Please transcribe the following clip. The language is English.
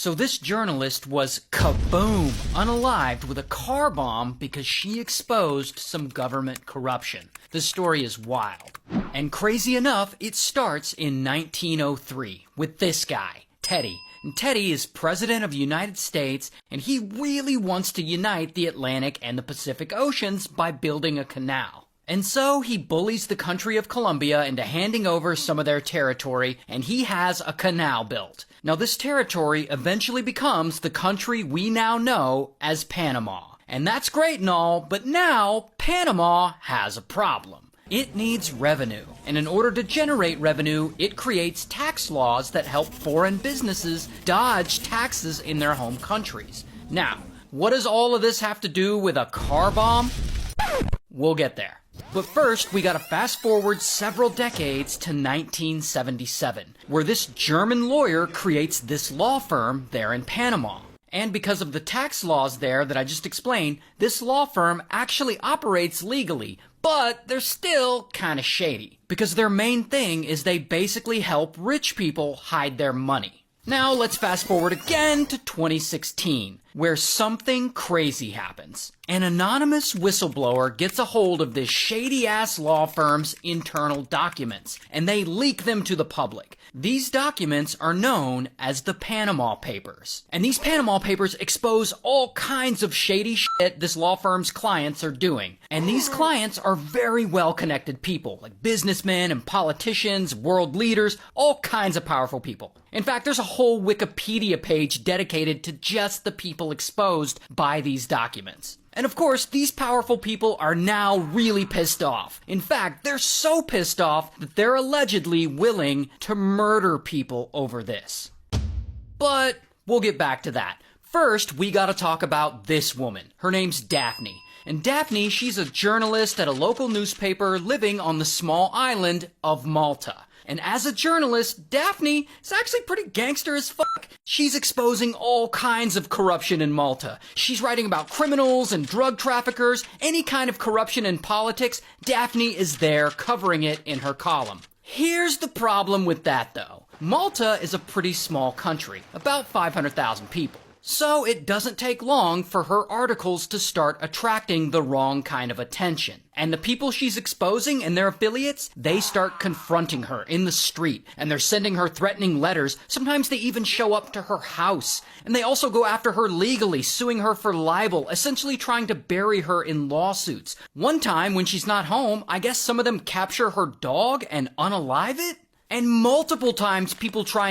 So this journalist was kaboom, unalived with a car bomb because she exposed some government corruption. The story is wild. And crazy enough, it starts in 1903 with this guy, Teddy. And Teddy is president of the United States, and he really wants to unite the Atlantic and the Pacific Oceans by building a canal. And so he bullies the country of Colombia into handing over some of their territory, and he has a canal built. Now this territory eventually becomes the country we now know as Panama. And that's great and all, but now Panama has a problem. It needs revenue, and in order to generate revenue, it creates tax laws that help foreign businesses dodge taxes in their home countries. Now, what does all of this have to do with a car bomb? We'll get there. But first, we gotta fast forward several decades to 1977, where this German lawyer creates this law firm there in Panama. And because of the tax laws there that I just explained, this law firm actually operates legally, but they're still kinda shady, because their main thing is they basically help rich people hide their money. Now let's fast forward again to 2016, where something crazy happens. An anonymous whistleblower gets a hold of this shady-ass law firm's internal documents, and they leak them to the public. These documents are known as the Panama Papers. And these Panama Papers expose all kinds of shady shit this law firm's clients are doing. And these clients are very well-connected people, like businessmen and politicians, world leaders, all kinds of powerful people. In fact, there's a whole Wikipedia page dedicated to just the people exposed by these documents. And of course, these powerful people are now really pissed off. In fact, they're so pissed off that they're allegedly willing to murder people over this. But we'll get back to that. First, we gotta talk about this woman. Her name's Daphne. And Daphne, she's a journalist at a local newspaper living on the small island of Malta. And as a journalist, Daphne is actually pretty gangster as fuck. She's exposing all kinds of corruption in Malta. She's writing about criminals and drug traffickers, any kind of corruption in politics. Daphne is there covering it in her column. Here's the problem with that though. Malta is a pretty small country, about 500,000 people. So it doesn't take long for her articles to start attracting the wrong kind of attention. And the people she's exposing and their affiliates, they start confronting her in the street, and they're sending her threatening letters. Sometimes they even show up to her house. And they also go after her legally, suing her for libel, essentially trying to bury her in lawsuits. One time, when she's not home, I guess some of them capture her dog and unalive it? And multiple times people try